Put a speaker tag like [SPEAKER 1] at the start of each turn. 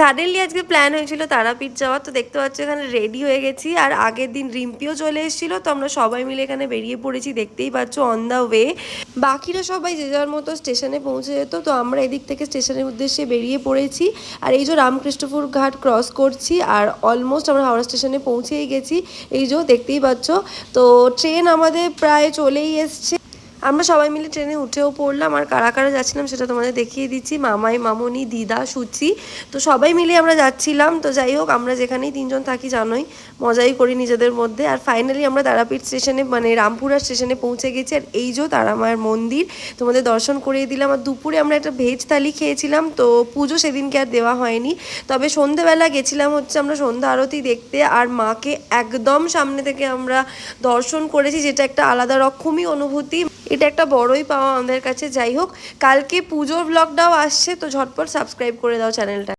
[SPEAKER 1] Suddenly আজকে plan হয়েছিল তারাপীঠ যাওয়ার, তো দেখতে পাচ্ছ এখানে রেডি হয়ে গেছি। আর আগের দিন রিম্পিও চলে এসেছিলো, তো আমরা সবাই মিলে এখানে বেরিয়ে পড়েছি, দেখতেই পাচ্ছ অন দ্য ওয়ে। বাকিরা সবাই যে যার মতো স্টেশনে পৌঁছে যেত, তো আমরা এদিক থেকে স্টেশনের উদ্দেশ্যে বেরিয়ে পড়েছি। আর এই যে রামকৃষ্ণপুর ঘাট ক্রস করছি, আর অলমোস্ট আমরা হাওড়া স্টেশনে পৌঁছেই গেছি। এই যে দেখতেই পাচ্ছ, তো ট্রেন আমাদের প্রায় চলেই এসছে। আমরা সবাই মিলে ট্রেনে উঠেও পড়লাম, আর কারা কারা যাচ্ছিলাম সেটা তোমাদের দেখিয়ে দিচ্ছি। মামাই, মামনি, দিদা, সুচি, তো সবাই মিলে আমরা যাচ্ছিলাম। তো যাই হোক, আমরা যেখানেই তিনজন থাকি জানোই, মজাই করি নিজেদের মধ্যে। আর ফাইনালি আমরা তারাপীঠ স্টেশনে মানে রামপুরা স্টেশনে পৌঁছে গেছি। আর এই যে তারা মায়ের মন্দির তোমাদের দর্শন করিয়ে দিলাম। আর দুপুরে আমরা একটা ভেজ থালি খেয়েছিলাম, তো পুজো সেদিনকে আর দেওয়া হয়নি। তবে সন্ধেবেলা গেছিলাম হচ্ছে আমরা সন্ধ্যা আরতি দেখতে, আর মাকে একদম সামনে থেকে আমরা দর্শন করেছি, যেটা একটা আলাদা রকমই অনুভূতি। এটা একটা বড়ই পাওয়া আমাদের কাছে। যাই হোক, কালকে পুজোর ব্লগটাও আসছে, তো ঝটপট সাবস্ক্রাইব করে দাও চ্যানেলটা।